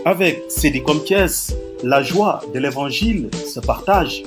Avec Sidi Compiès, la joie de l'évangile se partage.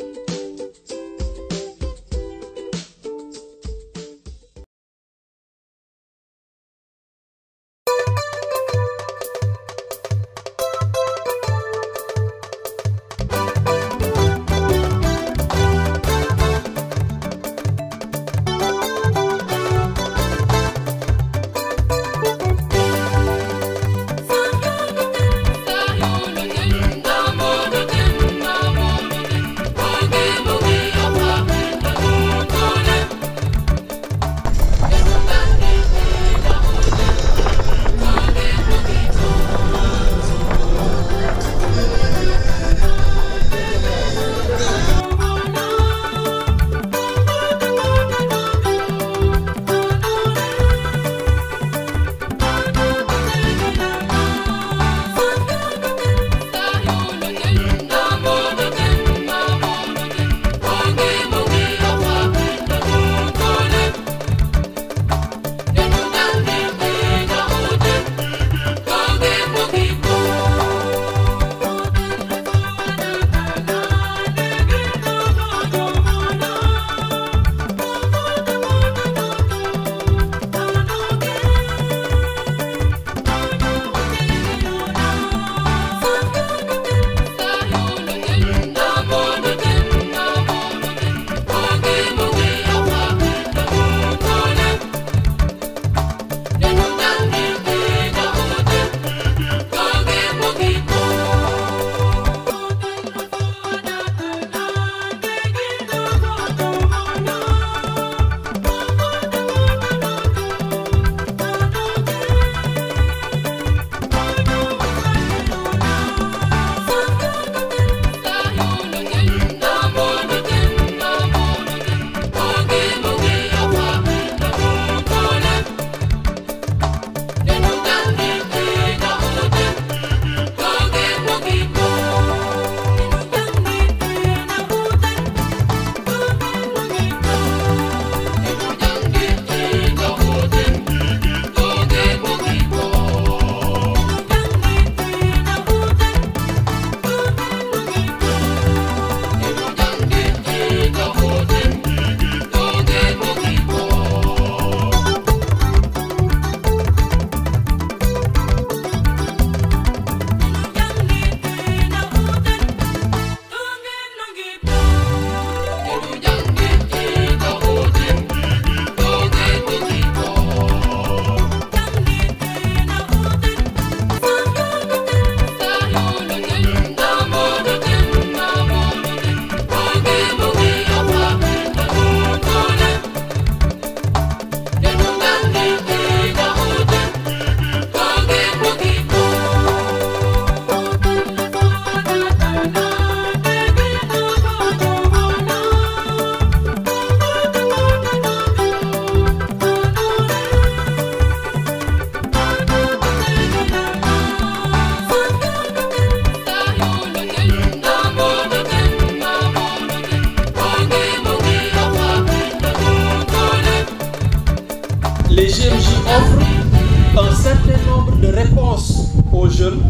Les GMJ offrent un certain nombre de réponses aux jeunes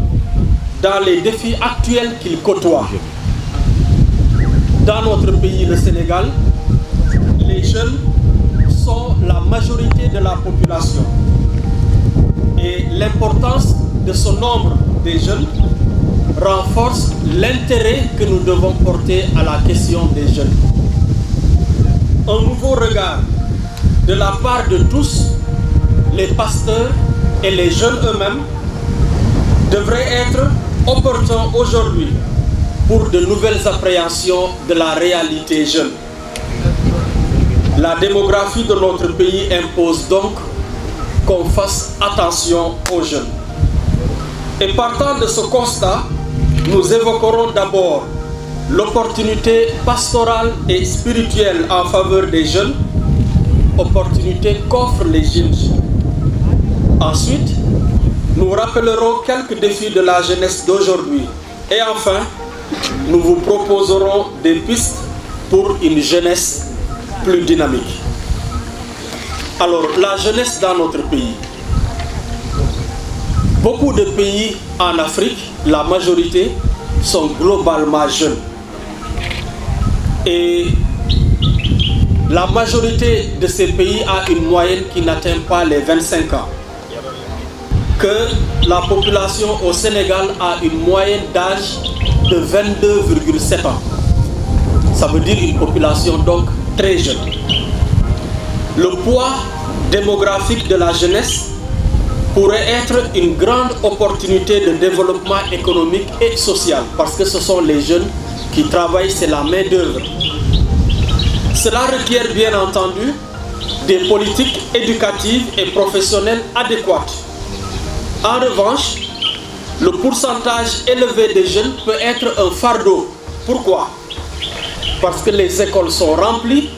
dans les défis actuels qu'ils côtoient. Dans notre pays, le Sénégal, les jeunes sont la majorité de la population. Et l'importance de ce nombre des jeunes renforce l'intérêt que nous devons porter à la question des jeunes. Un nouveau regard de la part de tous, les pasteurs et les jeunes eux-mêmes, devrait être opportun aujourd'hui pour de nouvelles appréhensions de la réalité jeune. La démographie de notre pays impose donc qu'on fasse attention aux jeunes. Et partant de ce constat, nous évoquerons d'abord l'opportunité pastorale et spirituelle en faveur des jeunes, opportunité qu'offrent les GMJ. Ensuite, nous rappellerons quelques défis de la jeunesse d'aujourd'hui. Et enfin, nous vous proposerons des pistes pour une jeunesse plus dynamique. Alors, la jeunesse dans notre pays. Beaucoup de pays en Afrique, la majorité, sont globalement jeunes. Et la majorité de ces pays a une moyenne qui n'atteint pas les 25 ans. Que la population au Sénégal a une moyenne d'âge de 22,7 ans. Ça veut dire une population donc très jeune. Le poids démographique de la jeunesse pourrait être une grande opportunité de développement économique et social parce que ce sont les jeunes qui travaillent, c'est la main-d'œuvre. Cela requiert bien entendu des politiques éducatives et professionnelles adéquates. En revanche, le pourcentage élevé des jeunes peut être un fardeau. Pourquoi? Parce que les écoles sont remplies,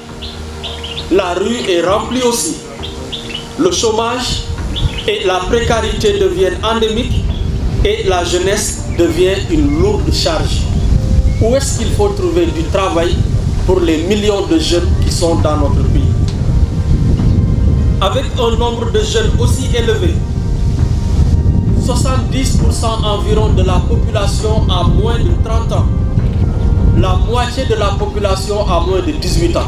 la rue est remplie aussi. Le chômage et la précarité deviennent endémiques et la jeunesse devient une lourde charge. Où est-ce qu'il faut trouver du travail pour les millions de jeunes qui sont dans notre pays? Avec un nombre de jeunes aussi élevé, 70% environ de la population a moins de 30 ans. La moitié de la population a moins de 18 ans.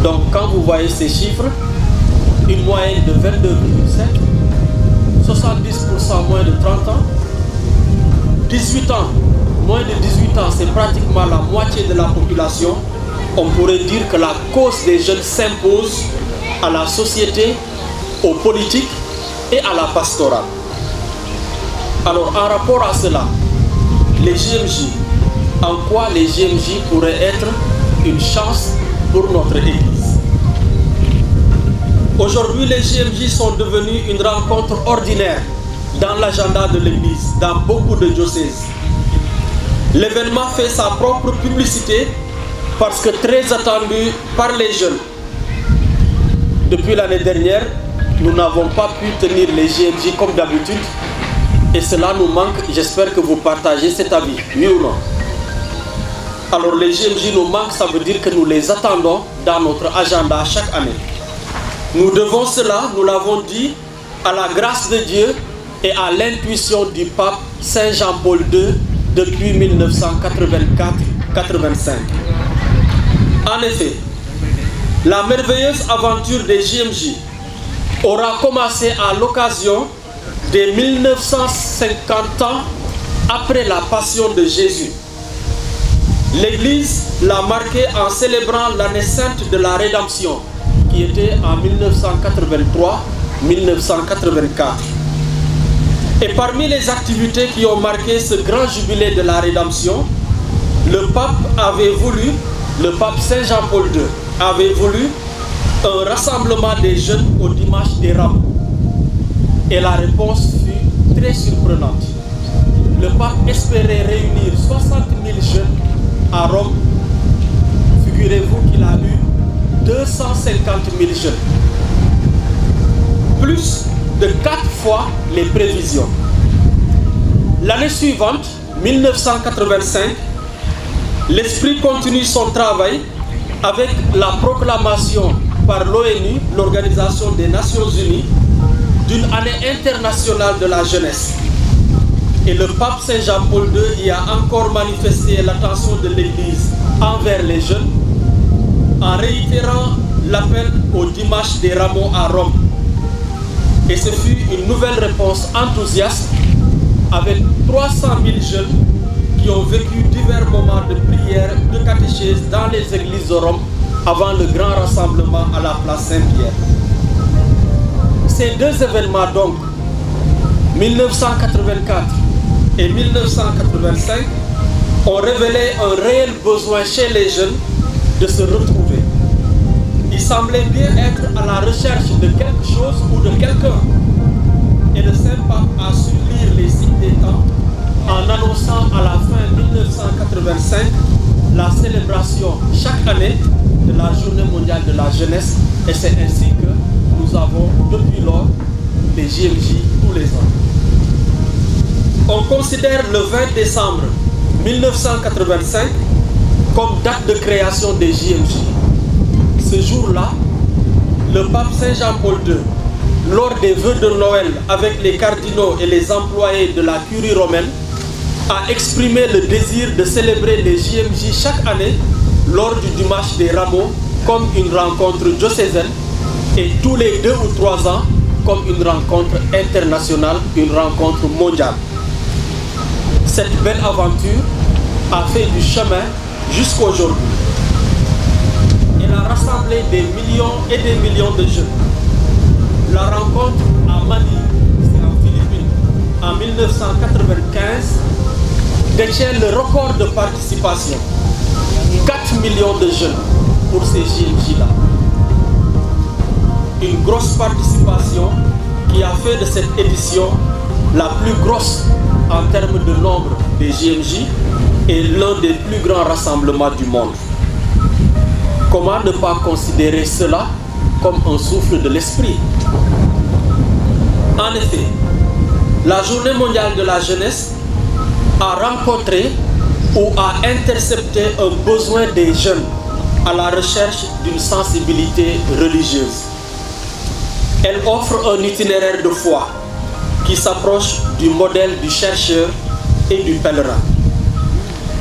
Donc quand vous voyez ces chiffres, une moyenne de 22,7, 70% moins de 30 ans, 18 ans, moins de 18 ans, c'est pratiquement la moitié de la population. On pourrait dire que la cause des jeunes s'impose à la société, aux politiques et à la pastorale. Alors en rapport à cela, les JMJ, en quoi les JMJ pourraient être une chance pour notre Église? Aujourd'hui, les JMJ sont devenus une rencontre ordinaire dans l'agenda de l'Église, dans beaucoup de diocèses. L'événement fait sa propre publicité parce que très attendu par les jeunes. Depuis l'année dernière, nous n'avons pas pu tenir les JMJ comme d'habitude et cela nous manque. J'espère que vous partagez cet avis, oui ou non? Alors les JMJ nous manquent, ça veut dire que nous les attendons dans notre agenda chaque année. Nous devons cela, nous l'avons dit, à la grâce de Dieu et à l'intuition du pape Saint Jean-Paul II depuis 1984-85. En effet, la merveilleuse aventure des JMJ aura commencé à l'occasion des 1950 ans après la passion de Jésus. L'Église l'a marqué en célébrant l'année sainte de la rédemption, qui était en 1983-1984. Et parmi les activités qui ont marqué ce grand jubilé de la rédemption, le pape Saint Jean-Paul II avait voulu un rassemblement des jeunes au dimanche des Rameaux. Et la réponse fut très surprenante. Le pape espérait réunir 60 000 jeunes à Rome. Figurez-vous qu'il a eu 250 000 jeunes. Plus de 4 fois les prévisions. L'année suivante, 1985, l'Esprit continue son travail avec la proclamation par l'ONU, l'Organisation des Nations Unies, d'une année internationale de la jeunesse. Et le pape Saint Jean-Paul II y a encore manifesté l'attention de l'Église envers les jeunes en réitérant l'appel au dimanche des Rameaux à Rome. Et ce fut une nouvelle réponse enthousiaste avec 300 000 jeunes qui ont vécu divers moments de prière, de catéchèse dans les églises de Rome avant le grand rassemblement à la place Saint-Pierre. Ces deux événements donc, 1984 et 1985, ont révélé un réel besoin chez les jeunes de se retrouver. Ils semblaient bien être à la recherche de quelque chose ou de quelqu'un. Et le Saint-Pape a su lire les signes des temps en annonçant à la fin 1985 la célébration chaque année de la Journée mondiale de la jeunesse. Et c'est ainsi que nous avons depuis lors des JMJ tous les ans. On considère le 20 décembre 1985 comme date de création des JMJ. Ce jour-là, le pape Saint Jean-Paul II, lors des vœux de Noël avec les cardinaux et les employés de la curie romaine, a exprimé le désir de célébrer les JMJ chaque année lors du dimanche des Rameaux comme une rencontre diocésaine et tous les 2 ou 3 ans comme une rencontre internationale, une rencontre mondiale. Cette belle aventure a fait du chemin jusqu'à aujourd'hui. Elle a rassemblé des millions et des millions de jeunes. La rencontre à Manille, c'est en Philippines, en 1995, détient le record de participation. 4 millions de jeunes pour ces JMJ-là. Une grosse participation qui a fait de cette édition la plus grosse en termes de nombre des JMJ et l'un des plus grands rassemblements du monde. Comment ne pas considérer cela comme un souffle de l'esprit? En effet, la Journée mondiale de la jeunesse a rencontré ou a intercepté un besoin des jeunes à la recherche d'une sensibilité religieuse. Elle offre un itinéraire de foi qui s'approche du modèle du chercheur et du pèlerin.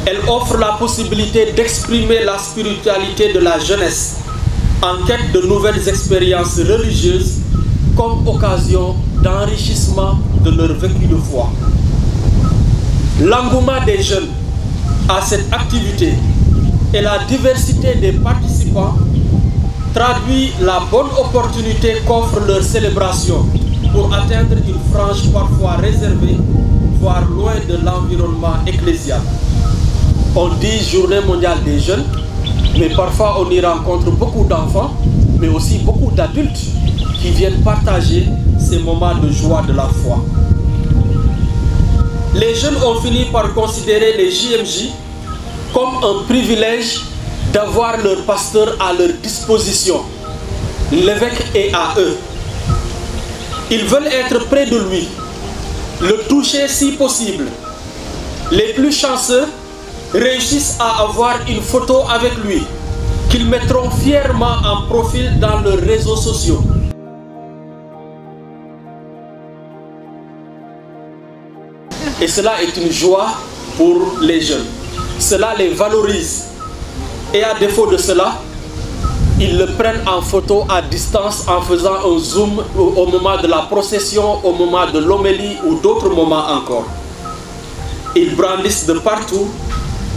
Elle offre la possibilité d'exprimer la spiritualité de la jeunesse en quête de nouvelles expériences religieuses comme occasion d'enrichissement de leur vécu de foi. L'engouement des jeunes à cette activité et la diversité des participants traduit la bonne opportunité qu'offre leur célébration pour atteindre une frange parfois réservée, voire loin de l'environnement ecclésial. On dit Journée mondiale des jeunes, mais parfois on y rencontre beaucoup d'enfants, mais aussi beaucoup d'adultes qui viennent partager ces moments de joie de la foi. Les jeunes ont fini par considérer les JMJ comme un privilège d'avoir leur pasteur à leur disposition. L'évêque est à eux. Ils veulent être près de lui, le toucher si possible. Les plus chanceux réussissent à avoir une photo avec lui, qu'ils mettront fièrement en profil dans leurs réseaux sociaux. Et cela est une joie pour les jeunes. Cela les valorise. Et à défaut de cela, ils le prennent en photo à distance en faisant un zoom au moment de la procession, au moment de l'homélie ou d'autres moments encore. Ils brandissent de partout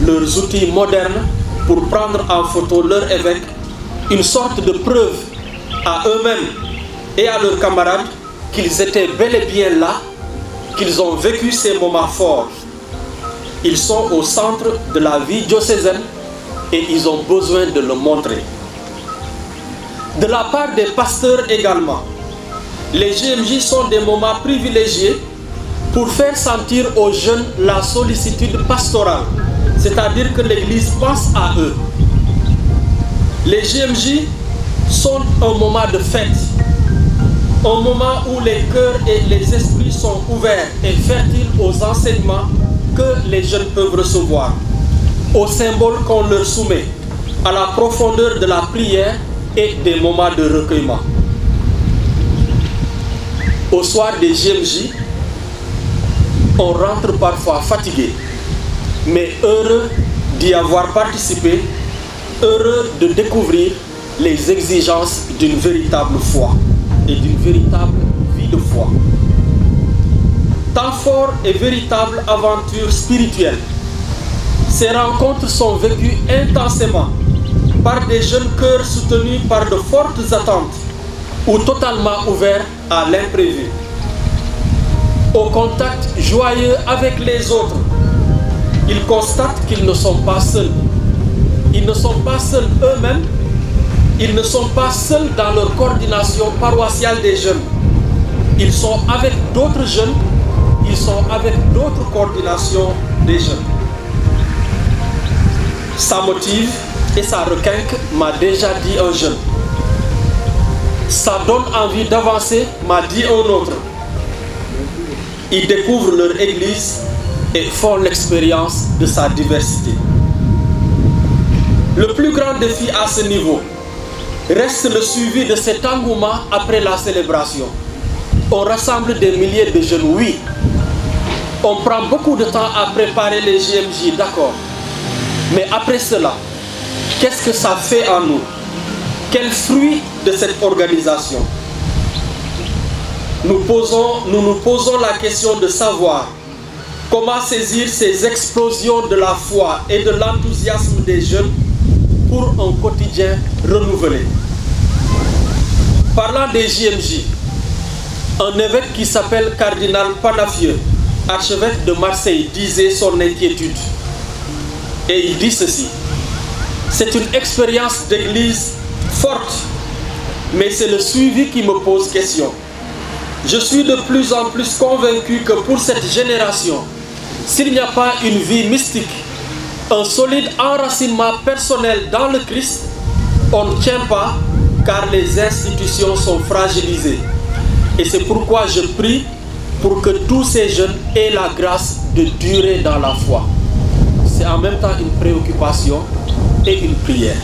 leurs outils modernes pour prendre en photo leur évêque, une sorte de preuve à eux-mêmes et à leurs camarades qu'ils étaient bel et bien là, qu'ils ont vécu ces moments forts. Ils sont au centre de la vie diocésaine et ils ont besoin de le montrer. De la part des pasteurs également, les JMJ sont des moments privilégiés pour faire sentir aux jeunes la sollicitude pastorale, c'est-à-dire que l'Église pense à eux. Les JMJ sont un moment de fête, un moment où les cœurs et les esprits sont ouverts et fertiles aux enseignements que les jeunes peuvent recevoir, aux symboles qu'on leur soumet, à la profondeur de la prière et des moments de recueillement. Au soir des JMJ, on rentre parfois fatigué, mais heureux d'y avoir participé, heureux de découvrir les exigences d'une véritable foi et d'une véritable vie de foi. Temps fort et véritable aventure spirituelle. Ces rencontres sont vécues intensément par des jeunes cœurs soutenus par de fortes attentes ou totalement ouverts à l'imprévu. Au contact joyeux avec les autres, ils constatent qu'ils ne sont pas seuls. Ils ne sont pas seuls eux-mêmes. Ils ne sont pas seuls dans leur coordination paroissiale des jeunes. Ils sont avec d'autres jeunes. Ils sont avec d'autres coordinations des jeunes. Ça motive et ça requinque, m'a déjà dit un jeune. Ça donne envie d'avancer, m'a dit un autre. Ils découvrent leur église et font l'expérience de sa diversité. Le plus grand défi à ce niveau reste le suivi de cet engouement après la célébration. On rassemble des milliers de jeunes, oui. On prend beaucoup de temps à préparer les JMJ, d'accord. Mais après cela, qu'est-ce que ça fait en nous? Quel fruit de cette organisation? Nous nous posons la question de savoir comment saisir ces explosions de la foi et de l'enthousiasme des jeunes pour un quotidien renouvelé. Parlant des JMJ, un évêque qui s'appelle Cardinal Panafieux, archevêque de Marseille, disait son inquiétude. Et il dit ceci: c'est une expérience d'église forte, mais c'est le suivi qui me pose question. Je suis de plus en plus convaincu que pour cette génération, s'il n'y a pas une vie mystique, un solide enracinement personnel dans le Christ, on ne tient pas, car les institutions sont fragilisées. Et c'est pourquoi je prie pour que tous ces jeunes aient la grâce de durer dans la foi. C'est en même temps une préoccupation et une prière.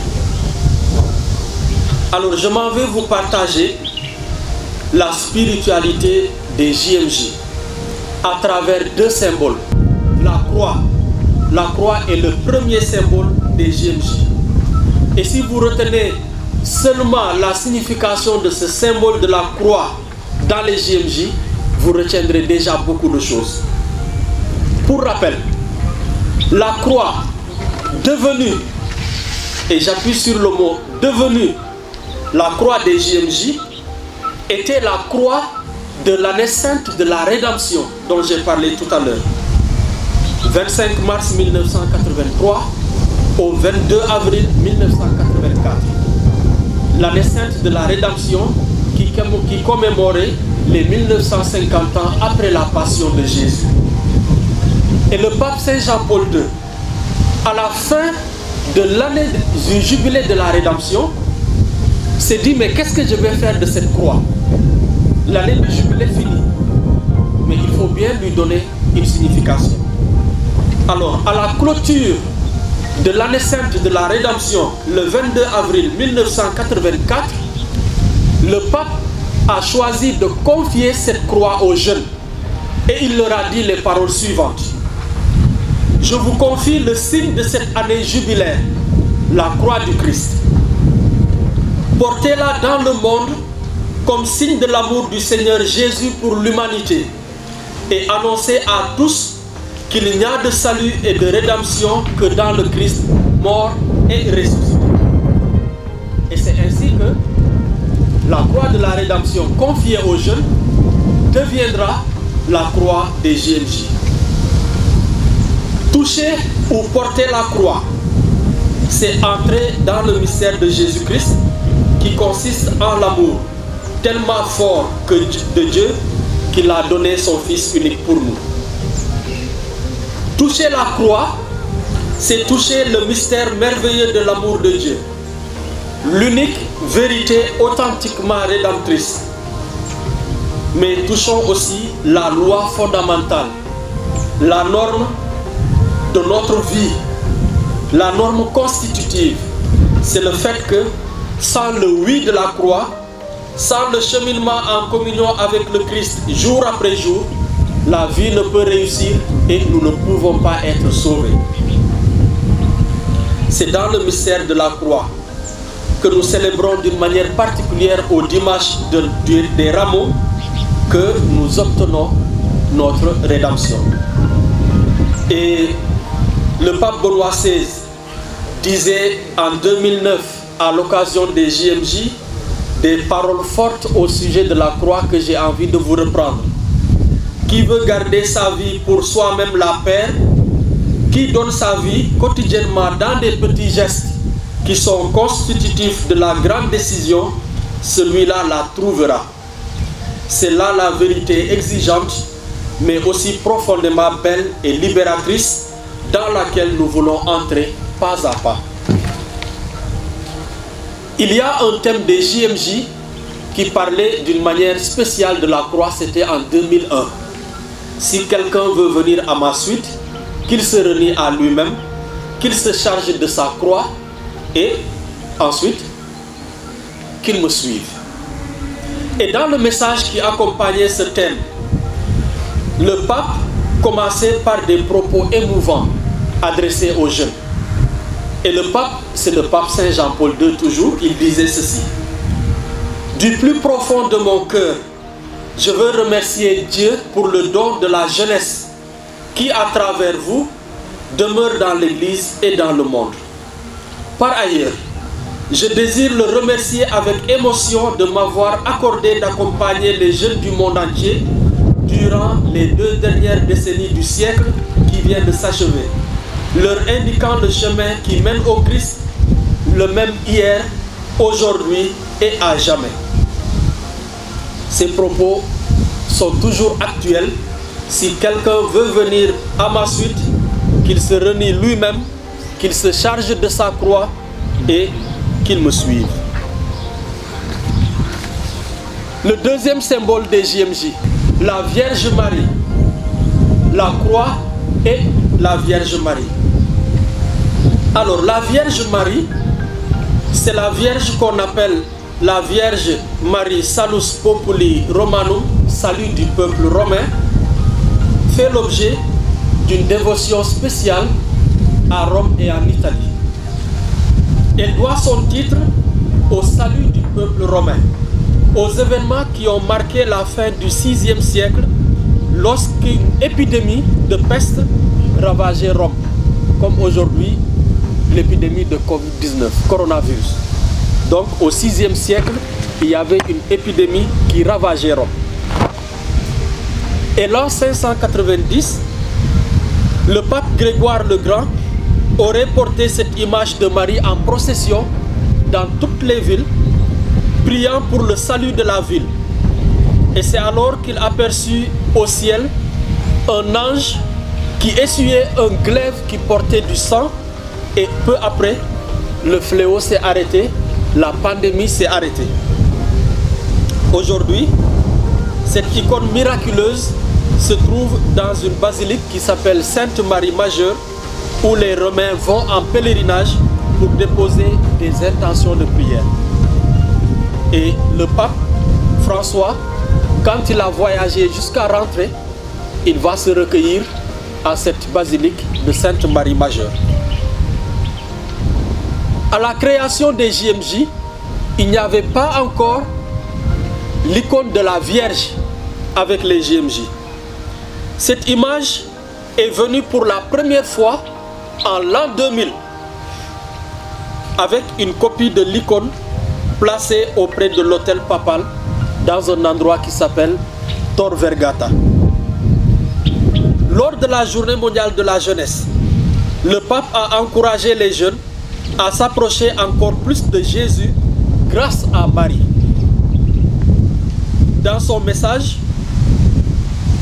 Alors je m'en vais vous partager la spiritualité des JMJ à travers deux symboles. La croix. La croix est le premier symbole des JMJ. Et si vous retenez seulement la signification de ce symbole de la croix dans les JMJ, vous retiendrez déjà beaucoup de choses. Pour rappel, la croix devenue, et j'appuie sur le mot devenue, la croix des JMJ, était la croix de l'année sainte de la rédemption dont j'ai parlé tout à l'heure. 25 mars 1983 au 22 avril 1984. L'année sainte de la rédemption qui commémorait les 1950 ans après la passion de Jésus. Et le pape Saint Jean-Paul II, à la fin de l'année du jubilé de la rédemption, s'est dit: mais qu'est-ce que je vais faire de cette croix? L'année du jubilé finie, mais il faut bien lui donner une signification. Alors, à la clôture de l'année sainte de la rédemption, le 22 avril 1984, le pape a choisi de confier cette croix aux jeunes. Et il leur a dit les paroles suivantes: je vous confie le signe de cette année jubilaire, la croix du Christ. Portez-la dans le monde comme signe de l'amour du Seigneur Jésus pour l'humanité et annoncez à tous qu'il n'y a de salut et de rédemption que dans le Christ mort et ressuscité. Et c'est ainsi que la croix de la rédemption confiée aux jeunes deviendra la croix des JMJ. Toucher ou porter la croix, c'est entrer dans le mystère de Jésus-Christ qui consiste en l'amour tellement fort de Dieu qu'il a donné son Fils unique pour nous. Toucher la croix, c'est toucher le mystère merveilleux de l'amour de Dieu, l'unique vérité authentiquement rédemptrice. Mais touchons aussi la loi fondamentale, la norme de notre vie, la norme constitutive. C'est le fait que sans le oui de la croix, sans le cheminement en communion avec le Christ jour après jour, la vie ne peut réussir et nous ne pouvons pas être sauvés. C'est dans le mystère de la croix que nous célébrons d'une manière particulière au dimanche des rameaux que nous obtenons notre rédemption. Et le pape Benoît XVI disait en 2009 à l'occasion des JMJ des paroles fortes au sujet de la croix que j'ai envie de vous reprendre. Qui veut garder sa vie pour soi-même la perd, qui donne sa vie quotidiennement dans des petits gestes qui sont constitutifs de la grande décision, celui-là la trouvera. C'est là la vérité exigeante, mais aussi profondément belle et libératrice dans laquelle nous voulons entrer pas à pas. Il y a un thème des JMJ qui parlait d'une manière spéciale de la croix, c'était en 2001. Si quelqu'un veut venir à ma suite, qu'il se renie à lui-même, qu'il se charge de sa croix et ensuite qu'il me suive. Et dans le message qui accompagnait ce thème, le pape commençait par des propos émouvants adressés aux jeunes. Et le pape, c'est le pape Saint Jean-Paul II toujours, il disait ceci: du plus profond de mon cœur, je veux remercier Dieu pour le don de la jeunesse qui, à travers vous, demeure dans l'Église et dans le monde. Par ailleurs, je désire le remercier avec émotion de m'avoir accordé d'accompagner les jeunes du monde entier durant les 2 dernières décennies du siècle qui vient de s'achever, leur indiquant le chemin qui mène au Christ, le même hier, aujourd'hui et à jamais. Ces propos sont toujours actuels. Si quelqu'un veut venir à ma suite, qu'il se renie lui-même, qu'il se charge de sa croix et qu'il me suive. Le deuxième symbole des JMJ, la Vierge Marie, la croix et la Vierge Marie. Alors la Vierge Marie, c'est la Vierge qu'on appelle la Vierge Marie Salus Populi Romanum, salut du peuple romain, fait l'objet d'une dévotion spéciale à Rome et en Italie. Elle doit son titre au salut du peuple romain, aux événements qui ont marqué la fin du VIe siècle, lorsqu'une épidémie de peste ravageait Rome, comme aujourd'hui l'épidémie de Covid-19, coronavirus. Donc au VIe siècle, il y avait une épidémie qui ravageait Rome. Et l'an 590, le pape Grégoire le Grand aurait porté cette image de Marie en procession dans toutes les villes, priant pour le salut de la ville. Et c'est alors qu'il aperçut au ciel un ange qui essuyait un glaive qui portait du sang, et peu après, le fléau s'est arrêté, la pandémie s'est arrêtée. Aujourd'hui, cette icône miraculeuse se trouve dans une basilique qui s'appelle Sainte Marie Majeure, où les Romains vont en pèlerinage pour déposer des intentions de prière. Et le pape François, quand il a voyagé jusqu'à rentrer, il va se recueillir à cette basilique de Sainte Marie Majeure. À la création des JMJ, il n'y avait pas encore l'icône de la Vierge avec les JMJ. Cette image est venue pour la première fois en l'an 2000 avec une copie de l'icône placée auprès de l'autel papal dans un endroit qui s'appelle Tor Vergata. Lors de la journée mondiale de la jeunesse, le pape a encouragé les jeunes à s'approcher encore plus de Jésus grâce à Marie. Dans son message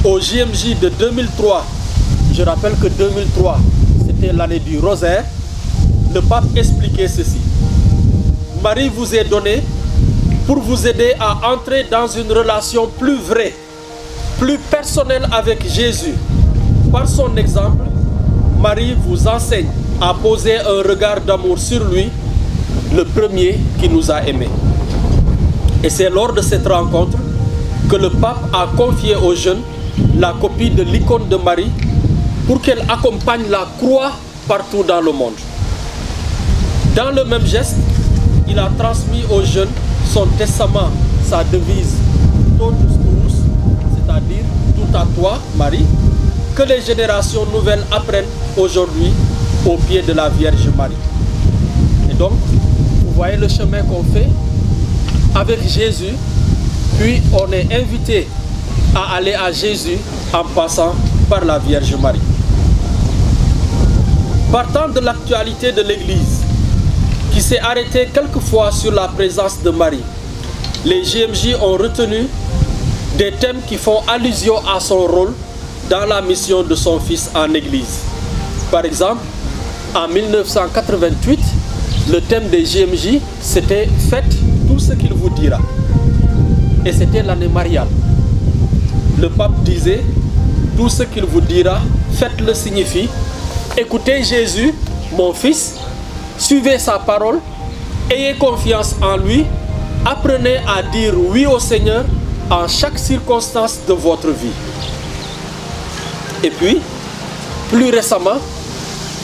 au JMJ de 2003, je rappelle que 2003 c'était l'année du rosaire, le pape expliquait ceci: Marie vous est donnée pour vous aider à entrer dans une relation plus vraie, plus personnelle avec Jésus. Par son exemple, Marie vous enseigne à poser un regard d'amour sur lui, le premier qui nous a aimés. Et c'est lors de cette rencontre que le pape a confié aux jeunes la copie de l'icône de Marie pour qu'elle accompagne la croix partout dans le monde. Dans le même geste, il a transmis aux jeunes son testament, sa devise Totus tuus, c'est-à-dire tout à toi, Marie, que les générations nouvelles apprennent aujourd'hui au pied de la Vierge Marie. Et donc, vous voyez le chemin qu'on fait avec Jésus, puis on est invité à aller à Jésus en passant par la Vierge Marie. Partant de l'actualité de l'Église, qui s'est arrêtée quelquefois sur la présence de Marie, les JMJ ont retenu des thèmes qui font allusion à son rôle dans la mission de son fils en Église. Par exemple, en 1988, le thème des JMJ, c'était « Faites tout ce qu'il vous dira ». Et c'était l'année mariale. Le pape disait « Tout ce qu'il vous dira, faites-le » signifie « Écoutez Jésus, mon fils, suivez sa parole, ayez confiance en lui Apprenez à dire oui au Seigneur en chaque circonstance de votre vie. Et puis, plus récemment,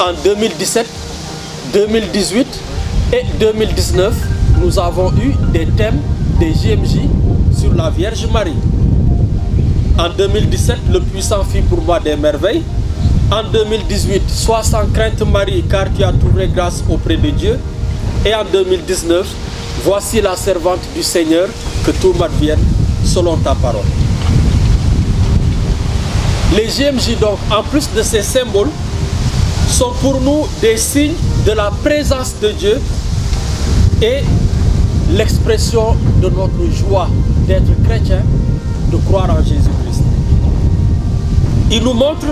en 2017, 2018 et 2019, nous avons eu des thèmes des JMJ sur la Vierge Marie. En 2017, le puissant fit pour moi des merveilles. En 2018, sois sans crainte Marie, car tu as trouvé grâce auprès de Dieu. Et en 2019, voici la servante du Seigneur, que tout m'advienne selon ta parole. Les JMJ donc, en plus de ces symboles, sont pour nous des signes de la présence de Dieu et l'expression de notre joie d'être chrétien, de croire en Jésus-Christ. Il nous montre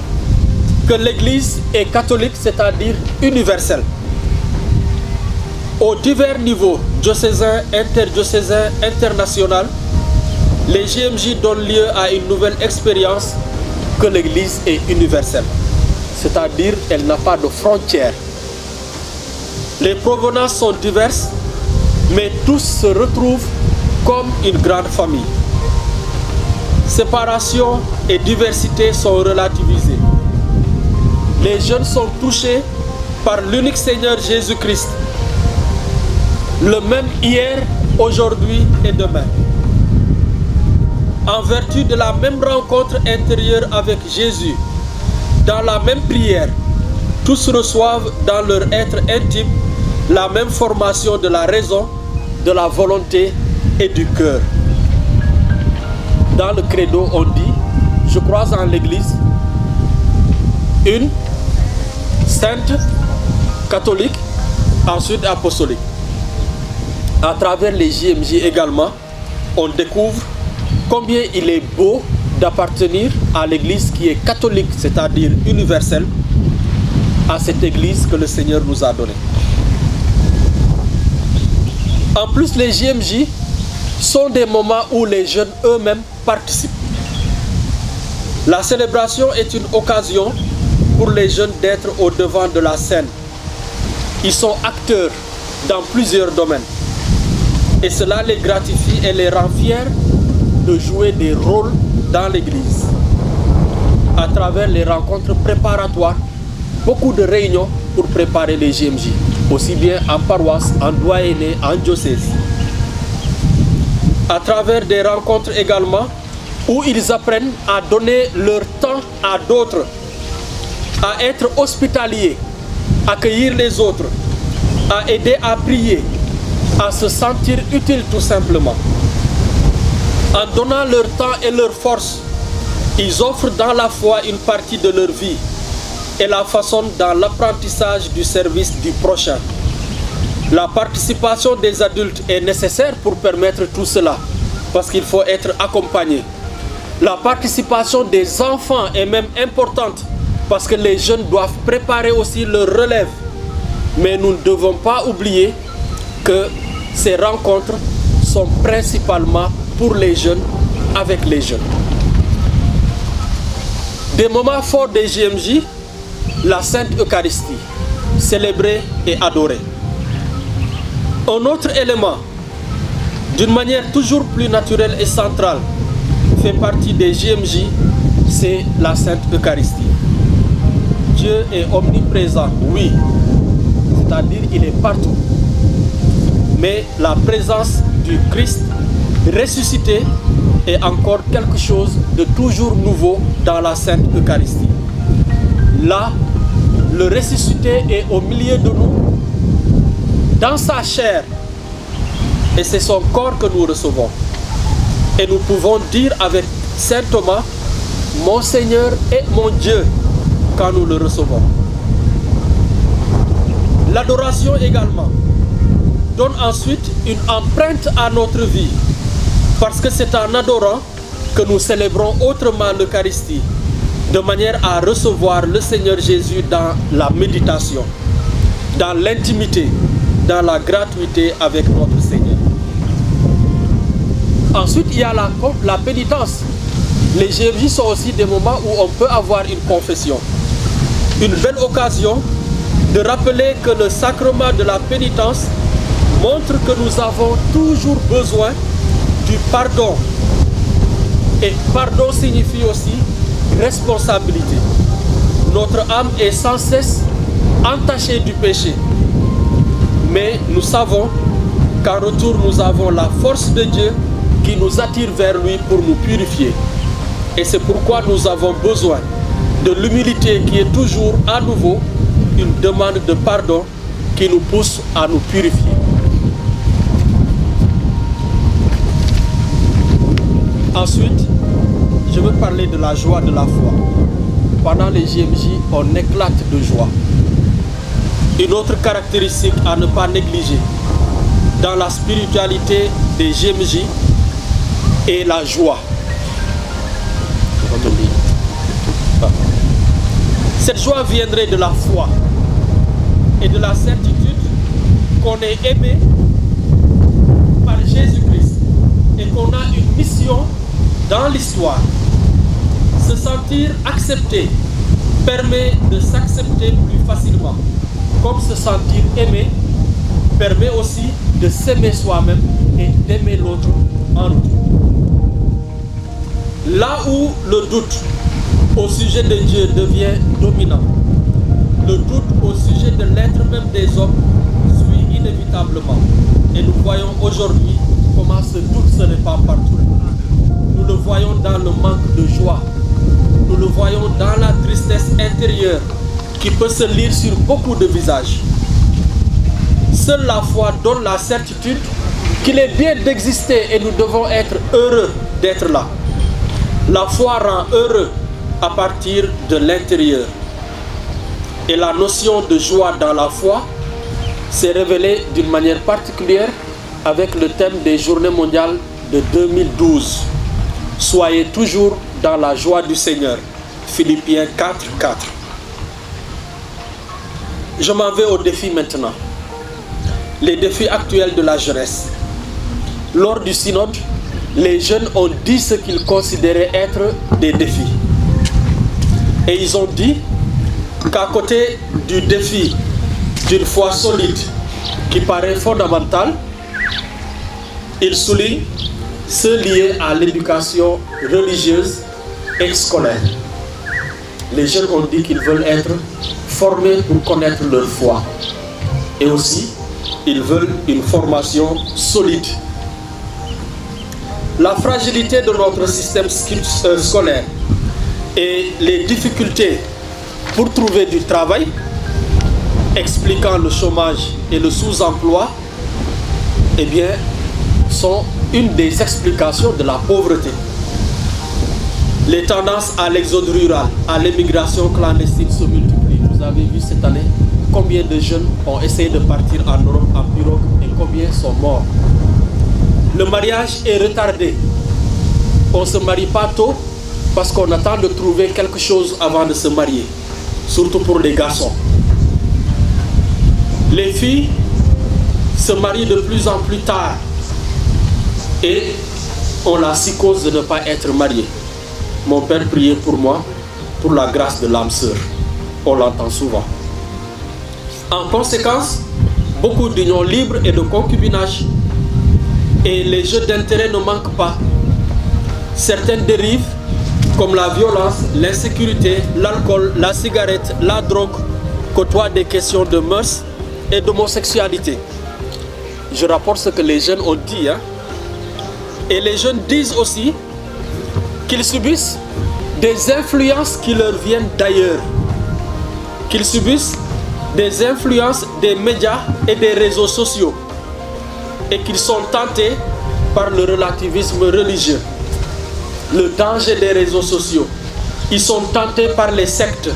que l'Église est catholique, c'est-à-dire universelle. Aux divers niveaux, diocésains, interdiocésains, international, les JMJ donnent lieu à une nouvelle expérience que l'Église est universelle. C'est-à-dire qu'elle n'a pas de frontières. Les provenances sont diverses, mais tous se retrouvent comme une grande famille. Séparation et diversité sont relativisées. Les jeunes sont touchés par l'unique Seigneur Jésus-Christ, le même hier, aujourd'hui et demain. En vertu de la même rencontre intérieure avec Jésus, dans la même prière, tous reçoivent dans leur être intime la même formation de la raison, de la volonté et du cœur. Dans le credo, on dit, je crois en l'Église, une, sainte, catholique, ensuite apostolique. À travers les JMJ également, on découvre combien il est beau d'appartenir à l'Église qui est catholique, c'est-à-dire universelle, à cette Église que le Seigneur nous a donnée. En plus, les JMJ sont des moments où les jeunes eux-mêmes participent. La célébration est une occasion pour les jeunes d'être au devant de la scène. Ils sont acteurs dans plusieurs domaines. Et cela les gratifie et les rend fiers de jouer des rôles dans l'Église. À travers les rencontres préparatoires, beaucoup de réunions pour préparer les JMJ, aussi bien en paroisse, en doyenné, en diocèse. À travers des rencontres également où ils apprennent à donner leur temps à d'autres, à être hospitaliers, accueillir les autres, à aider à prier, à se sentir utile tout simplement. En donnant leur temps et leur force, ils offrent dans la foi une partie de leur vie et la façonnent dans l'apprentissage du service du prochain. La participation des adultes est nécessaire pour permettre tout cela, parce qu'il faut être accompagné. La participation des enfants est même importante, parce que les jeunes doivent préparer aussi leur relève. Mais nous ne devons pas oublier que ces rencontres sont principalement pour les jeunes, avec les jeunes. Des moments forts des JMJ, la Sainte Eucharistie, célébrée et adorée. Un autre élément, d'une manière toujours plus naturelle et centrale, fait partie des JMJ, c'est la Sainte Eucharistie. Dieu est omniprésent, oui, c'est-à-dire il est partout. Mais la présence du Christ ressuscité est encore quelque chose de toujours nouveau dans la Sainte Eucharistie. Là, le ressuscité est au milieu de nous, dans sa chair, et c'est son corps que nous recevons. Et nous pouvons dire avec Saint Thomas, mon Seigneur et mon Dieu, quand nous le recevons. L'adoration également donne ensuite une empreinte à notre vie, parce que c'est en adorant que nous célébrons autrement l'Eucharistie, de manière à recevoir le Seigneur Jésus dans la méditation, dans l'intimité, dans la gratuité avec notre Seigneur. Ensuite, il y a la pénitence. Les JMJ sont aussi des moments où on peut avoir une confession. Une belle occasion de rappeler que le sacrement de la pénitence montre que nous avons toujours besoin du pardon. Et pardon signifie aussi responsabilité. Notre âme est sans cesse entachée du péché. Mais nous savons qu'en retour, nous avons la force de Dieu qui nous attire vers lui pour nous purifier. Et c'est pourquoi nous avons besoin de l'humilité qui est toujours à nouveau une demande de pardon qui nous pousse à nous purifier. Ensuite, je veux parler de la joie de la foi. Pendant les JMJ, on éclate de joie. Une autre caractéristique à ne pas négliger dans la spiritualité des JMJ est la joie. Cette joie viendrait de la foi et de la certitude qu'on est aimé par Jésus-Christ et qu'on a une mission dans l'histoire. Se sentir accepté permet de s'accepter plus facilement, comme se sentir aimé permet aussi de s'aimer soi-même et d'aimer l'autre en retour. Là où le doute au sujet de Dieu devient dominant, le doute au sujet de l'être même des hommes suit inévitablement. Et nous voyons aujourd'hui comment ce doute se répand partout. Nous le voyons dans le manque de joie. Nous le voyons dans la tristesse intérieure qui peut se lire sur beaucoup de visages. Seule la foi donne la certitude qu'il est bien d'exister et nous devons être heureux d'être là. La foi rend heureux à partir de l'intérieur. Et la notion de joie dans la foi s'est révélée d'une manière particulière avec le thème des Journées mondiales de 2012. Soyez toujours dans la joie du Seigneur. Philippiens 4:4. Je m'en vais au défi maintenant. Les défis actuels de la jeunesse. Lors du synode, les jeunes ont dit ce qu'ils considéraient être des défis. Et ils ont dit qu'à côté du défi d'une foi solide qui paraît fondamentale, ils soulignent ceux liés à l'éducation religieuse et scolaire. Les jeunes ont dit qu'ils veulent être formés pour connaître leur foi. Et aussi, ils veulent une formation solide. La fragilité de notre système scolaire et les difficultés pour trouver du travail, expliquant le chômage et le sous-emploi, eh bien, sont une des explications de la pauvreté. Les tendances à l'exode rural, à l'émigration clandestine se multiplient. Vous avez vu cette année combien de jeunes ont essayé de partir en Europe en pirogue et combien sont morts. Le mariage est retardé. On ne se marie pas tôt parce qu'on attend de trouver quelque chose avant de se marier, surtout pour les garçons. Les filles se marient de plus en plus tard et ont la psychose de ne pas être mariées. Mon père priait pour moi, pour la grâce de l'âme sœur. On l'entend souvent. En conséquence, beaucoup d'unions libres et de concubinage. Et les jeux d'intérêt ne manquent pas. Certaines dérives, comme la violence, l'insécurité, l'alcool, la cigarette, la drogue, côtoient des questions de mœurs et d'homosexualité. Je rapporte ce que les jeunes ont dit. Et les jeunes disent aussi qu'ils subissent des influences qui leur viennent d'ailleurs. Qu'ils subissent des influences des médias et des réseaux sociaux. Et qu'ils sont tentés par le relativisme religieux. Le danger des réseaux sociaux. Ils sont tentés par les sectes.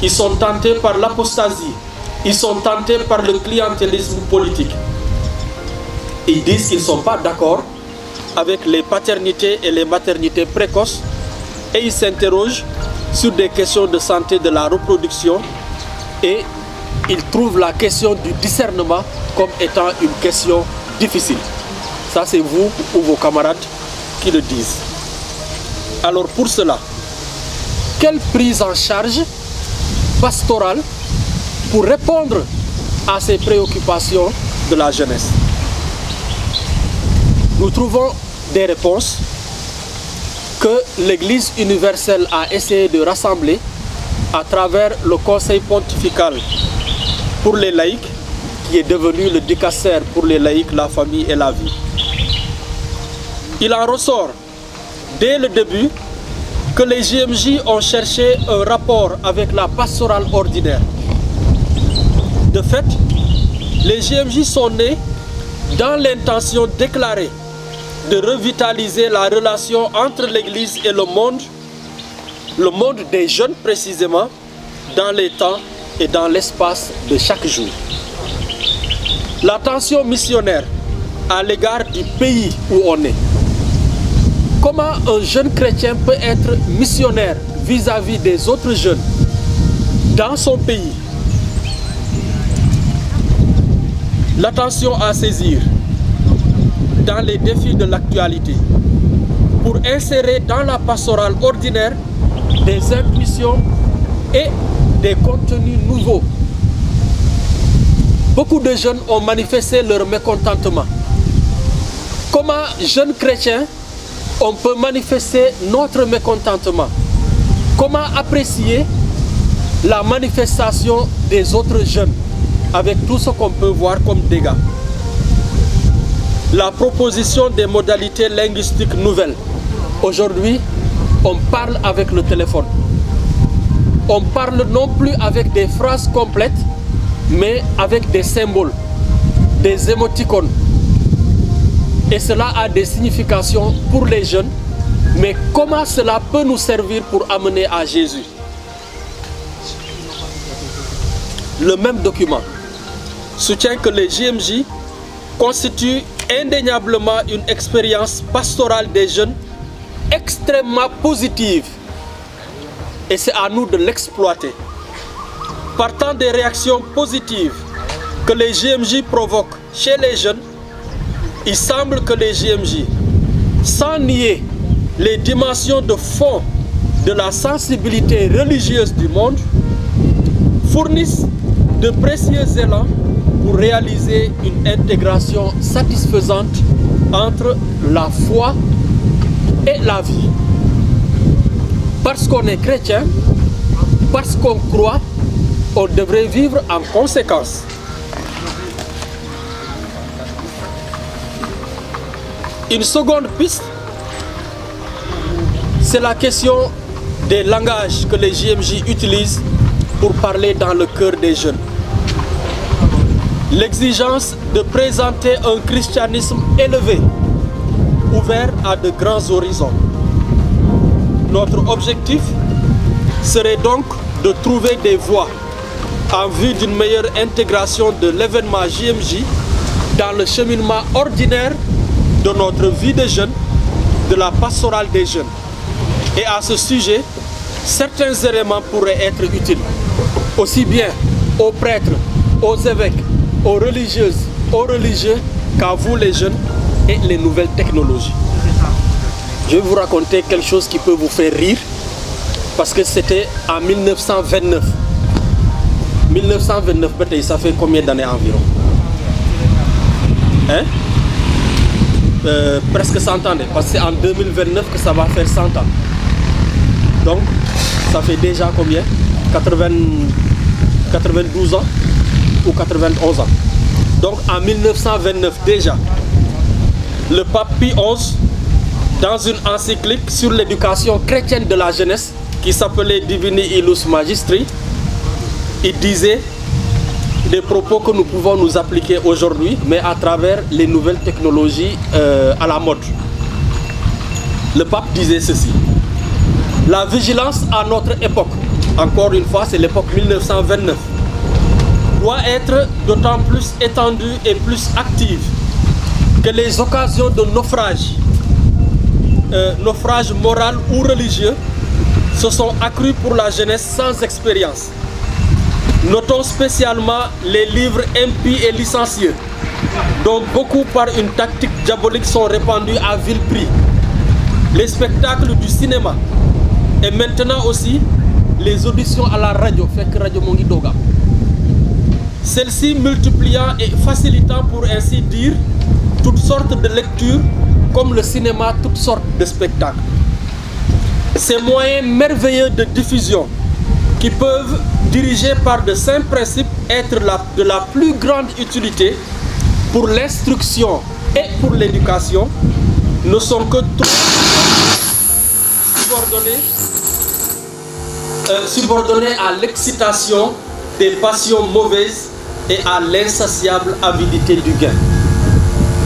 Ils sont tentés par l'apostasie. Ils sont tentés par le clientélisme politique. Ils disent qu'ils ne sont pas d'accord avec les paternités et les maternités précoces et ils s'interrogent sur des questions de santé de la reproduction et ils trouvent la question du discernement comme étant une question difficile. Ça, c'est vous ou vos camarades qui le disent. Alors pour cela, quelle prise en charge pastorale pour répondre à ces préoccupations de la jeunesse? nous trouvons des réponses que l'Église universelle a essayé de rassembler à travers le Conseil pontifical pour les laïcs, qui est devenu le dicaster pour les laïcs, la famille et la vie. Il en ressort dès le début que les JMJ ont cherché un rapport avec la pastorale ordinaire. De fait, les JMJ sont nés dans l'intention déclarée de revitaliser la relation entre l'Église et le monde des jeunes précisément, dans les temps et dans l'espace de chaque jour. L'attention missionnaire à l'égard du pays où on est. Comment un jeune chrétien peut être missionnaire vis-à-vis des autres jeunes dans son pays? L'attention à saisir dans les défis de l'actualité pour insérer dans la pastorale ordinaire des impulsions et des contenus nouveaux. Beaucoup de jeunes ont manifesté leur mécontentement. Comment, jeunes chrétiens, on peut manifester notre mécontentement? Comment apprécier la manifestation des autres jeunes avec tout ce qu'on peut voir comme dégâts? La proposition des modalités linguistiques nouvelles. Aujourd'hui, on parle avec le téléphone. On parle non plus avec des phrases complètes, mais avec des symboles, des émoticônes. Et cela a des significations pour les jeunes. Mais comment cela peut nous servir pour amener à Jésus? Le même document soutient que les JMJ constituent indéniablement une expérience pastorale des jeunes extrêmement positive. Et c'est à nous de l'exploiter. Partant des réactions positives que les JMJ provoquent chez les jeunes, il semble que les JMJ, sans nier les dimensions de fond de la sensibilité religieuse du monde, fournissent de précieux élans pour réaliser une intégration satisfaisante entre la foi et la vie. Parce qu'on est chrétien, parce qu'on croit, on devrait vivre en conséquence. Une seconde piste, c'est la question des langages que les JMJ utilisent pour parler dans le cœur des jeunes. L'exigence de présenter un christianisme élevé, ouvert à de grands horizons. Notre objectif serait donc de trouver des voies en vue d'une meilleure intégration de l'événement JMJ dans le cheminement ordinaire de notre vie de jeunes, de la pastorale des jeunes. Et à ce sujet, certains éléments pourraient être utiles, aussi bien aux prêtres, aux évêques, aux religieuses, aux religieux qu'à vous les jeunes et les nouvelles technologies. Je vais vous raconter quelque chose qui peut vous faire rire, parce que c'était en 1929. 1929, ça fait combien d'années environ? Hein? Presque 100 ans, parce que c'est en 2029 que ça va faire 100 ans. Donc, ça fait déjà combien? 92 ans ou 91 ans. Donc, en 1929 déjà, le pape Pie XI, dans une encyclique sur l'éducation chrétienne de la jeunesse, qui s'appelait Divini Illus Magistri, il disait des propos que nous pouvons nous appliquer aujourd'hui, mais à travers les nouvelles technologies à la mode. Le pape disait ceci: la vigilance à notre époque, encore une fois c'est l'époque 1929, doit être d'autant plus étendue et plus active que les occasions de naufrage moral ou religieux se sont accrues pour la jeunesse sans expérience. Notons spécialement les livres impies et licencieux, dont beaucoup par une tactique diabolique sont répandus à vil prix. Les spectacles du cinéma et maintenant aussi les auditions à la radio, celles-ci multipliant et facilitant pour ainsi dire toutes sortes de lectures comme le cinéma, toutes sortes de spectacles. Ces moyens merveilleux de diffusion qui peuvent, dirigés par de simples principes, être de la plus grande utilité pour l'instruction et pour l'éducation, ne sont que trop subordonnés à l'excitation des passions mauvaises et à l'insatiable avidité du gain.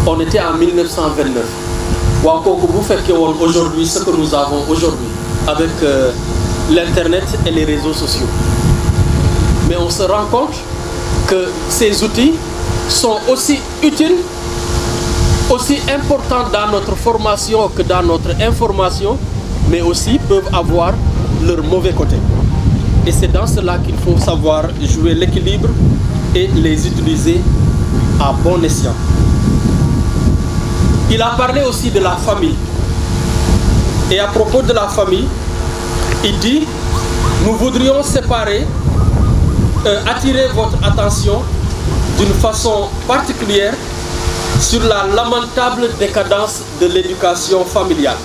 On était en 1929. Vous faites aujourd'hui ce que nous avons aujourd'hui avec l'Internet et les réseaux sociaux. Mais on se rend compte que ces outils sont aussi utiles, aussi importants dans notre formation que dans notre information, mais aussi peuvent avoir leur mauvais côté. Et c'est dans cela qu'il faut savoir jouer l'équilibre et les utiliser à bon escient. Il a parlé aussi de la famille. Et à propos de la famille, il dit, nous voudrions attirer votre attention d'une façon particulière sur la lamentable décadence de l'éducation familiale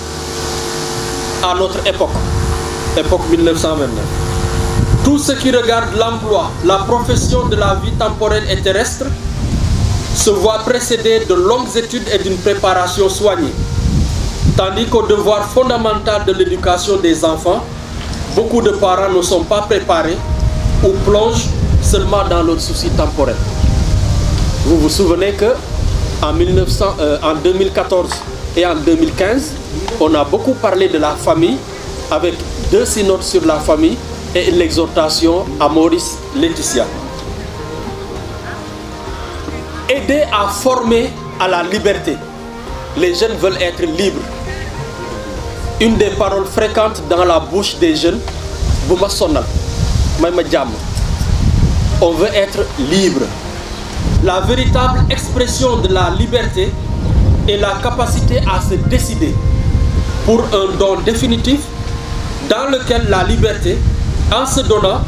à notre époque 1929. Tout ce qui regarde l'emploi, la profession de la vie temporelle et terrestre se voit précédé de longues études et d'une préparation soignée. Tandis qu'au devoir fondamental de l'éducation des enfants, beaucoup de parents ne sont pas préparés ou plongent seulement dans leur souci temporel. Vous vous souvenez que en 2014 et en 2015, on a beaucoup parlé de la famille avec 2 synodes sur la famille et l'exhortation à Maurice Laetitia. Aider à former à la liberté. Les jeunes veulent être libres. Une des paroles fréquentes dans la bouche des jeunes, on veut être libre. La véritable expression de la liberté est la capacité à se décider pour un don définitif dans lequel la liberté, en se donnant,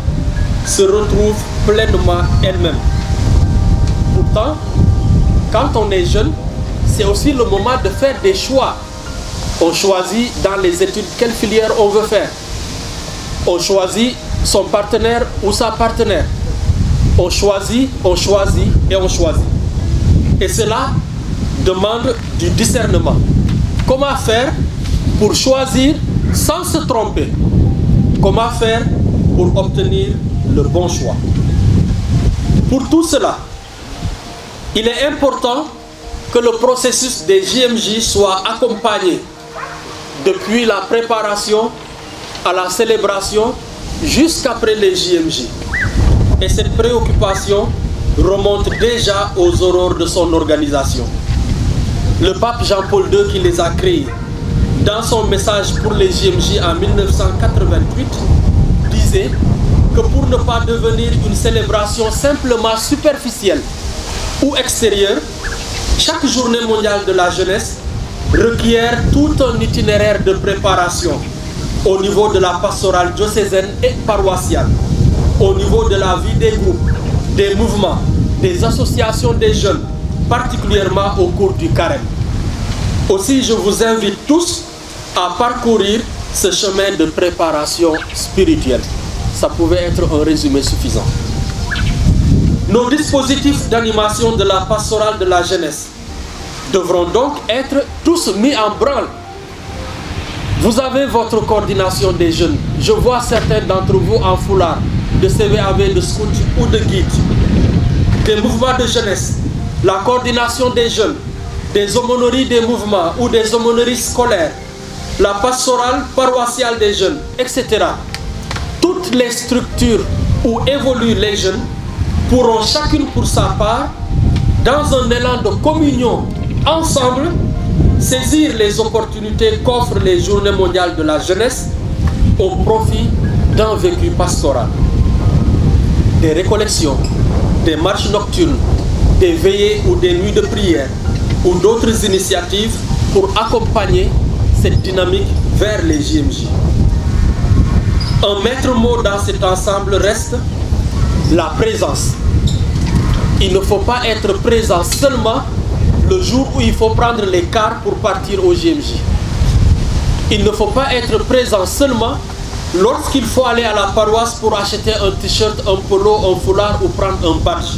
se retrouve pleinement elle-même. Pourtant, quand on est jeune, c'est aussi le moment de faire des choix. On choisit dans les études quelle filière on veut faire. On choisit son partenaire ou sa partenaire. On choisit et on choisit. Et cela demande du discernement. Comment faire pour choisir sans se tromper? Comment faire pour obtenir le bon choix? Pour tout cela, il est important que le processus des JMJ soit accompagné depuis la préparation à la célébration jusqu'après les JMJ. Et cette préoccupation remonte déjà aux aurores de son organisation. Le pape Jean-Paul II, qui les a créés, dans son message pour les JMJ en 1988, disait que pour ne pas devenir une célébration simplement superficielle ou extérieure, chaque journée mondiale de la jeunesse requiert tout un itinéraire de préparation au niveau de la pastorale diocésaine et paroissiale, au niveau de la vie des groupes, des mouvements, des associations des jeunes, particulièrement au cours du carême. Aussi, je vous invite tous à parcourir ce chemin de préparation spirituelle. Ça pouvait être un résumé suffisant. Nos dispositifs d'animation de la pastorale de la jeunesse devront donc être tous mis en branle. Vous avez votre coordination des jeunes. Je vois certains d'entre vous en foulard, de CVAV, de scout ou de guide. Des mouvements de jeunesse, la coordination des jeunes, des aumôneries des mouvements ou des aumôneries scolaires, la pastorale paroissiale des jeunes, etc. Toutes les structures où évoluent les jeunes pourront chacune pour sa part, dans un élan de communion ensemble, saisir les opportunités qu'offrent les journées mondiales de la jeunesse au profit d'un vécu pastoral. Des récollections, des marches nocturnes, des veillées ou des nuits de prière ou d'autres initiatives pour accompagner cette dynamique vers les JMJ. Un maître mot dans cet ensemble reste la présence. Il ne faut pas être présent seulement le jour où il faut prendre les cars pour partir au JMJ. Il ne faut pas être présent seulement lorsqu'il faut aller à la paroisse pour acheter un t-shirt, un polo, un foulard ou prendre un badge.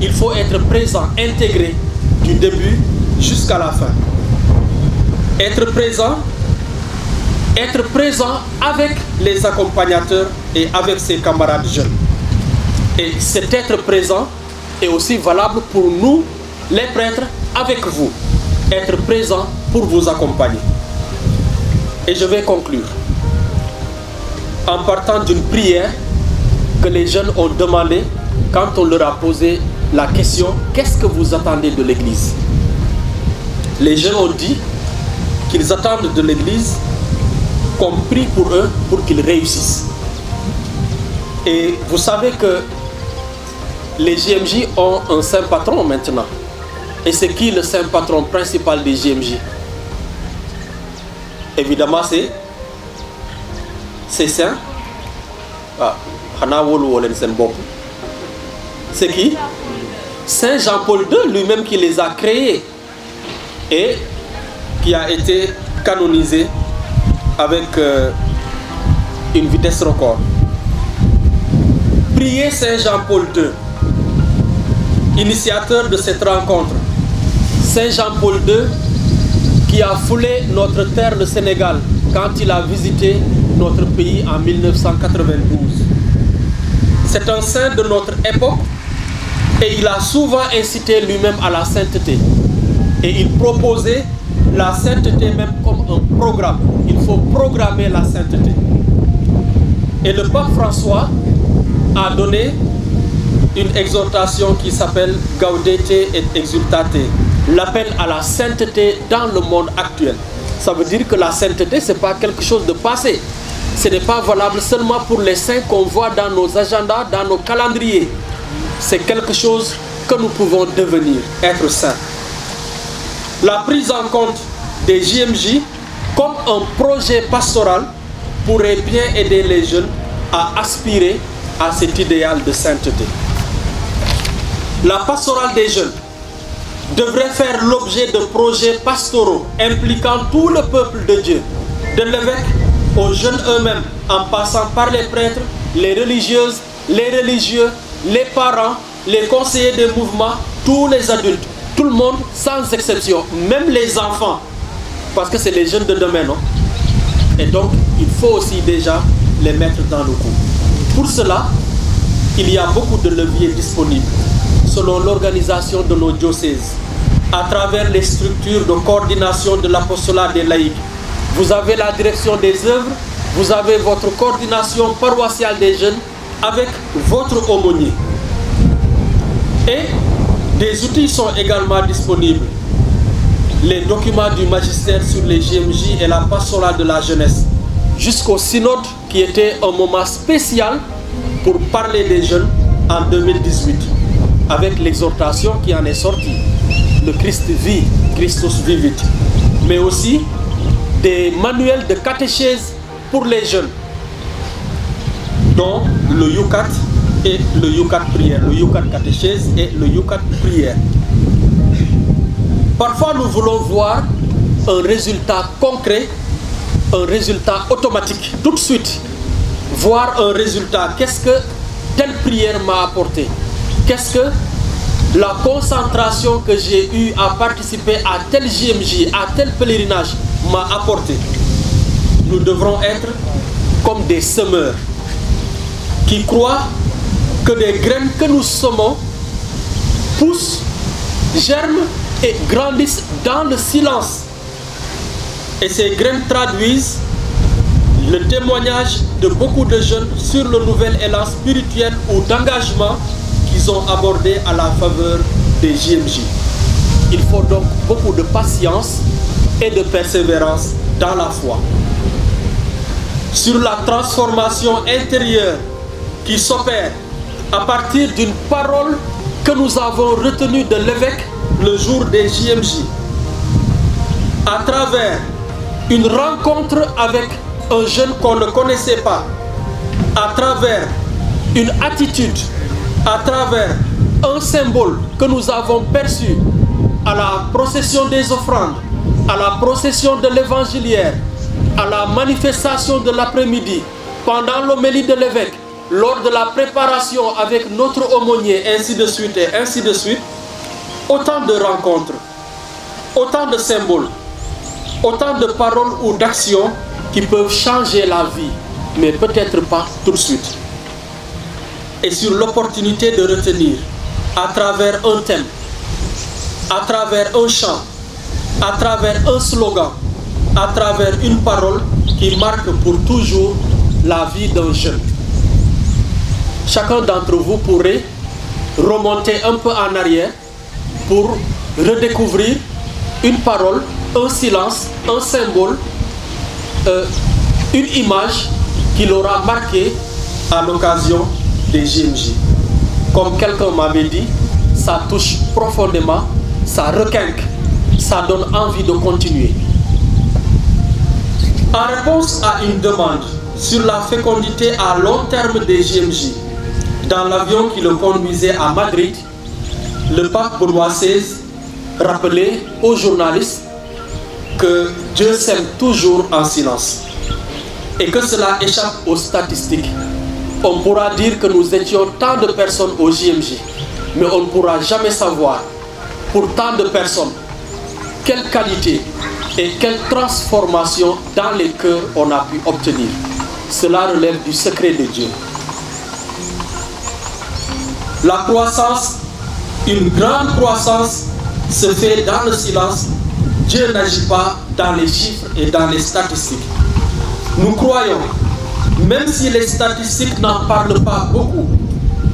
Il faut être présent, intégré du début jusqu'à la fin. Être présent avec les accompagnateurs et avec ses camarades jeunes. Et cet être présent est aussi valable pour nous, les prêtres, avec vous. Être présent pour vous accompagner. Et je vais conclure en partant d'une prière que les jeunes ont demandé quand on leur a posé la question « Qu'est-ce que vous attendez de l'Église ?» Les jeunes ont dit qu'ils attendent de l'Église qu'on prie pour eux pour qu'ils réussissent. Et vous savez que les JMJ ont un saint patron maintenant. Et c'est qui le saint patron principal des JMJ? Évidemment, c'est saint. C'est qui? Saint Jean-Paul II lui-même qui les a créés et qui a été canonisé avec une vitesse record. Priez Saint Jean-Paul II, initiateur de cette rencontre. Saint Jean-Paul II qui a foulé notre terre, le Sénégal, quand il a visité notre pays en 1992. C'est un saint de notre époque et il a souvent incité lui-même à la sainteté. Et il proposait la sainteté même comme un programme. Il faut programmer la sainteté. Et le pape François a donné une exhortation qui s'appelle Gaudete et Exultate, l'appel à la sainteté dans le monde actuel. Ça veut dire que la sainteté, ce n'est pas quelque chose de passé. Ce n'est pas valable seulement pour les saints qu'on voit dans nos agendas, dans nos calendriers. C'est quelque chose que nous pouvons devenir, être saints. La prise en compte des JMJ comme un projet pastoral pourrait bien aider les jeunes à aspirer à cet idéal de sainteté. La pastorale des jeunes devrait faire l'objet de projets pastoraux impliquant tout le peuple de Dieu, de l'évêque aux jeunes eux-mêmes, en passant par les prêtres, les religieuses, les religieux, les parents, les conseillers des mouvements, tous les adultes, tout le monde sans exception, même les enfants, parce que c'est les jeunes de demain, non? Et donc, il faut aussi déjà les mettre dans le coup. Pour cela, il y a beaucoup de leviers disponibles, selon l'organisation de nos diocèses, à travers les structures de coordination de l'apostolat des laïcs. Vous avez la direction des œuvres, vous avez votre coordination paroissiale des jeunes avec votre aumônier. Et des outils sont également disponibles. Les documents du magistère sur les JMJ et la pastorale de la jeunesse, jusqu'au synode qui était un moment spécial pour parler des jeunes en 2018, avec l'exhortation qui en est sortie. Le Christ vit, Christus vivit. Mais aussi des manuels de catéchèse pour les jeunes, dont le Yucat et le Yucat prière, le Yucat catéchèse et le Yucat prière. Parfois, nous voulons voir un résultat concret, un résultat automatique, tout de suite. Voir un résultat, qu'est-ce que telle prière m'a apporté? Qu'est-ce que la concentration que j'ai eue à participer à tel JMJ, à tel pèlerinage m'a apporté? Nous devrons être comme des semeurs qui croient que des graines que nous semons poussent, germent et grandissent dans le silence. Et ces graines traduisent le témoignage de beaucoup de jeunes sur le nouvel élan spirituel ou d'engagement qu'ils ont abordé à la faveur des JMJ. Il faut donc beaucoup de patience et de persévérance dans la foi. Sur la transformation intérieure qui s'opère à partir d'une parole que nous avons retenue de l'évêque le jour des JMJ, à travers une rencontre avec un jeune qu'on ne connaissait pas, à travers une attitude, à travers un symbole que nous avons perçu à la procession des offrandes, à la procession de l'évangiliaire, à la manifestation de l'après-midi, pendant l'homélie de l'évêque, lors de la préparation avec notre aumônier, ainsi de suite et ainsi de suite, autant de rencontres, autant de symboles, autant de paroles ou d'actions qui peuvent changer la vie, mais peut-être pas tout de suite. Et sur l'opportunité de retenir, à travers un thème, à travers un chant, à travers un slogan, à travers une parole qui marque pour toujours la vie d'un jeune. Chacun d'entre vous pourrait remonter un peu en arrière pour redécouvrir une parole, un silence, un symbole, une image qui l'aura marqué à l'occasion des JMJ. Comme quelqu'un m'avait dit, ça touche profondément, ça requinque, ça donne envie de continuer. En réponse à une demande sur la fécondité à long terme des JMJ, dans l'avion qui le conduisait à Madrid, le pape Benoît XVI rappelait aux journalistes que Dieu sème toujours en silence et que cela échappe aux statistiques. On pourra dire que nous étions tant de personnes au JMJ, mais on ne pourra jamais savoir pour tant de personnes quelle qualité et quelle transformation dans les cœurs on a pu obtenir. Cela relève du secret de Dieu. La croissance, une grande croissance, se fait dans le silence. Dieu n'agit pas dans les chiffres et dans les statistiques. Nous croyons, même si les statistiques n'en parlent pas beaucoup,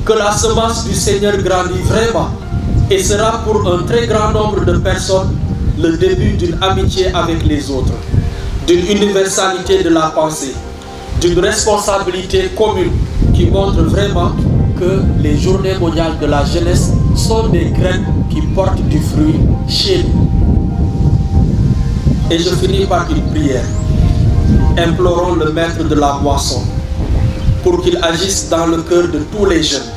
que la semence du Seigneur grandit vraiment et sera pour un très grand nombre de personnes le début d'une amitié avec les autres, d'une universalité de la pensée, d'une responsabilité commune qui montre vraiment que les journées mondiales de la jeunesse sont des graines qui portent du fruit chez nous. Et je finis par une prière. Implorons le maître de la moisson pour qu'il agisse dans le cœur de tous les jeunes,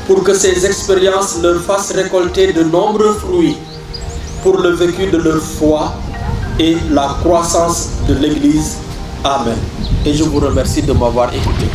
pour que ces expériences leur fassent récolter de nombreux fruits pour le vécu de leur foi et la croissance de l'Église. Amen. Et je vous remercie de m'avoir écouté.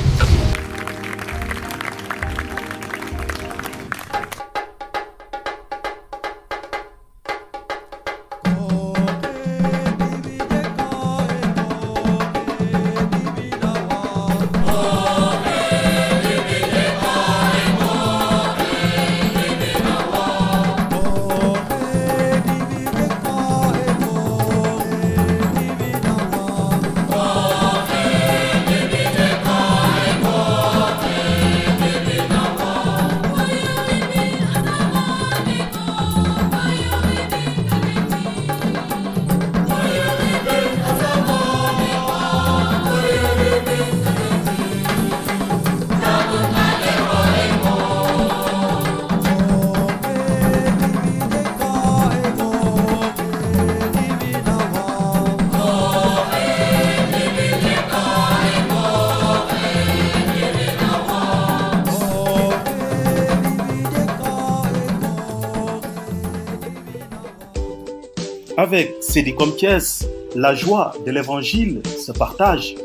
Avec Sédicom Thiès, la joie de l'évangile se partage.